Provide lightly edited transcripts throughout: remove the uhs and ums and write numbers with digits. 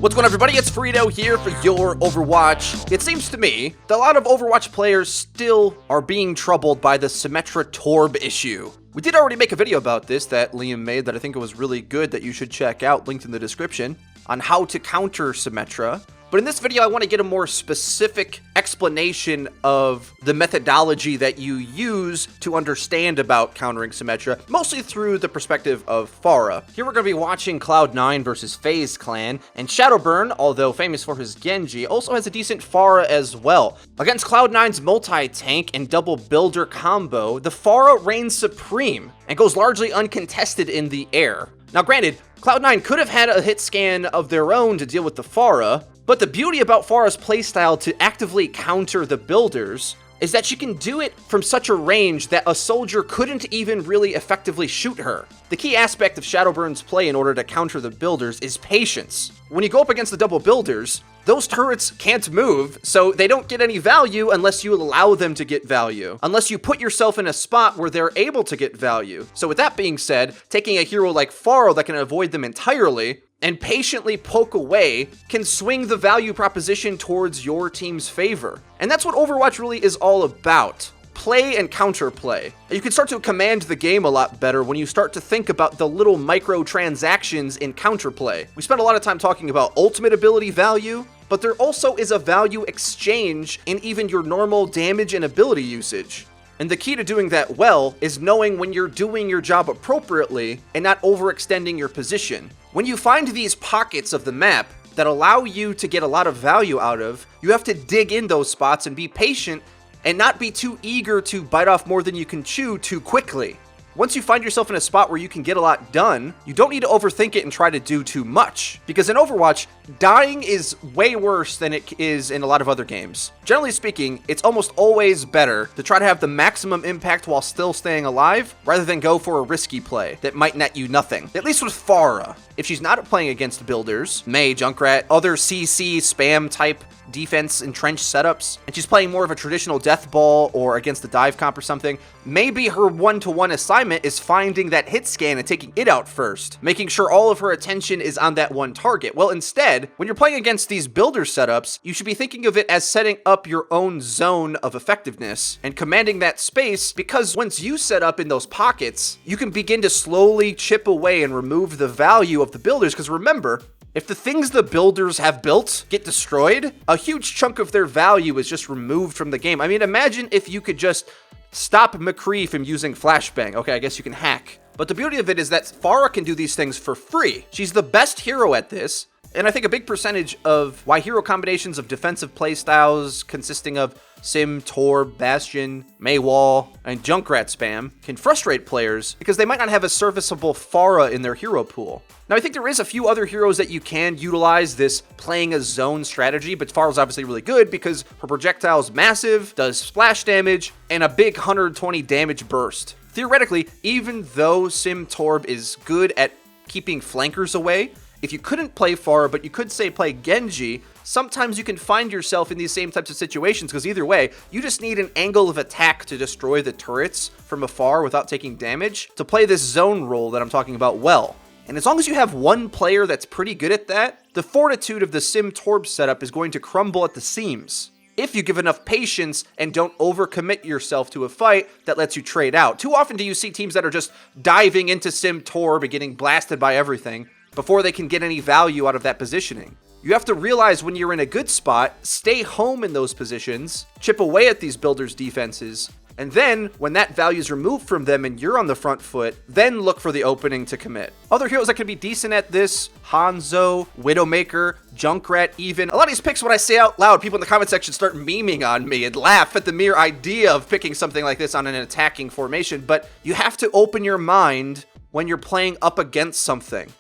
What's going on, everybody? It's FREEDO here for Your Overwatch. It seems to me that a lot of Overwatch players still are being troubled by the Symmetra Torb issue. We did already make a video about this that Liam made that I think it was really good that you should check out, linked in the description, on how to counter Symmetra. But in this video, I want to get a more specific explanation of the methodology that you use to understand about countering Symmetra, mostly through the perspective of Pharah. Here we're going to be watching Cloud9 versus FaZe Clan, and Shadowburn, although famous for his Genji, also has a decent Pharah as well. Against Cloud9's multi-tank and double builder combo, the Pharah reigns supreme and goes largely uncontested in the air. Now granted, Cloud9 could have had a hit scan of their own to deal with the Pharah, but the beauty about Pharah's playstyle to actively counter the builders is that she can do it from such a range that a soldier couldn't even really effectively shoot her. The key aspect of Shadowburn's play in order to counter the builders is patience. When you go up against the double builders, those turrets can't move, so they don't get any value unless you allow them to get value, unless you put yourself in a spot where they're able to get value. So with that being said, taking a hero like Pharah that can avoid them entirely and patiently poke away can swing the value proposition towards your team's favor. And that's what Overwatch really is all about. Play and counterplay. You can start to command the game a lot better when you start to think about the little microtransactions in counterplay. We spent a lot of time talking about ultimate ability value, but there also is a value exchange in even your normal damage and ability usage. And the key to doing that well is knowing when you're doing your job appropriately and not overextending your position. When you find these pockets of the map that allow you to get a lot of value out of, you have to dig in those spots and be patient and not be too eager to bite off more than you can chew too quickly. Once you find yourself in a spot where you can get a lot done, you don't need to overthink it and try to do too much. Because in Overwatch, dying is way worse than it is in a lot of other games. Generally speaking, it's almost always better to try to have the maximum impact while still staying alive, rather than go for a risky play that might net you nothing. At least with Pharah. If she's not playing against builders, Mei, Junkrat, other CC spam type defense entrenched setups, and she's playing more of a traditional death ball or against the dive comp or something, maybe her one-to-one assignment is finding that hit scan and taking it out first, making sure all of her attention is on that one target. Well, instead, when you're playing against these builder setups, you should be thinking of it as setting up your own zone of effectiveness and commanding that space, because once you set up in those pockets, you can begin to slowly chip away and remove the value of the builders, because remember, if the things the builders have built get destroyed, a huge chunk of their value is just removed from the game. I mean, imagine if you could just stop McCree from using flashbang. Okay, I guess you can hack. But the beauty of it is that Pharah can do these things for free. She's the best hero at this. And I think a big percentage of why hero combinations of defensive playstyles consisting of Sim, Torb, Bastion, Maywall, and Junkrat spam can frustrate players because they might not have a serviceable Pharah in their hero pool. Now, I think there is a few other heroes that you can utilize this playing a zone strategy, but Pharah's obviously really good because her projectile is massive, does splash damage, and a big 120 damage burst. Theoretically, even though Sim Torb is good at keeping flankers away, if you couldn't play Pharah, but you could say play Genji, sometimes you can find yourself in these same types of situations, because either way, you just need an angle of attack to destroy the turrets from afar without taking damage to play this zone role that I'm talking about well. And as long as you have one player that's pretty good at that, the fortitude of the Sim Torb setup is going to crumble at the seams, if you give enough patience and don't overcommit yourself to a fight that lets you trade out. Too often do you see teams that are just diving into Sim Torb and getting blasted by everything before they can get any value out of that positioning. You have to realize when you're in a good spot, stay home in those positions, chip away at these builders' defenses, and then when that value is removed from them and you're on the front foot, then look for the opening to commit. Other heroes that can be decent at this, Hanzo, Widowmaker, Junkrat even. A lot of these picks, when I say out loud, people in the comment section start memeing on me and laugh at the mere idea of picking something like this on an attacking formation, but you have to open your mind when you're playing up against something.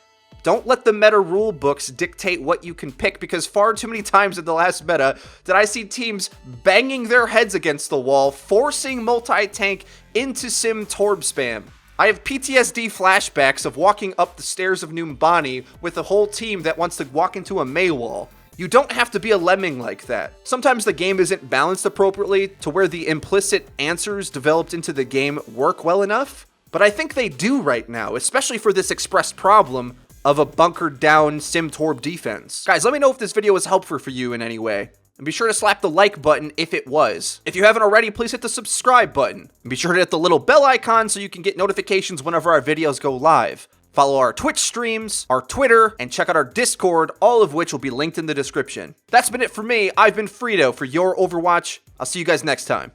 Don't let the meta rule books dictate what you can pick, because far too many times in the last meta did I see teams banging their heads against the wall, forcing multi-tank into Sim Torb spam. I have PTSD flashbacks of walking up the stairs of Numbani with a whole team that wants to walk into a Maywall. You don't have to be a lemming like that. Sometimes the game isn't balanced appropriately to where the implicit answers developed into the game work well enough, but I think they do right now, especially for this expressed problem of a bunkered down Torb defense. Guys, let me know if this video was helpful for you in any way. And be sure to slap the like button if it was. If you haven't already, please hit the subscribe button. And be sure to hit the little bell icon so you can get notifications whenever our videos go live. Follow our Twitch streams, our Twitter, and check out our Discord, all of which will be linked in the description. That's been it for me. I've been FREEDO for Your Overwatch. I'll see you guys next time.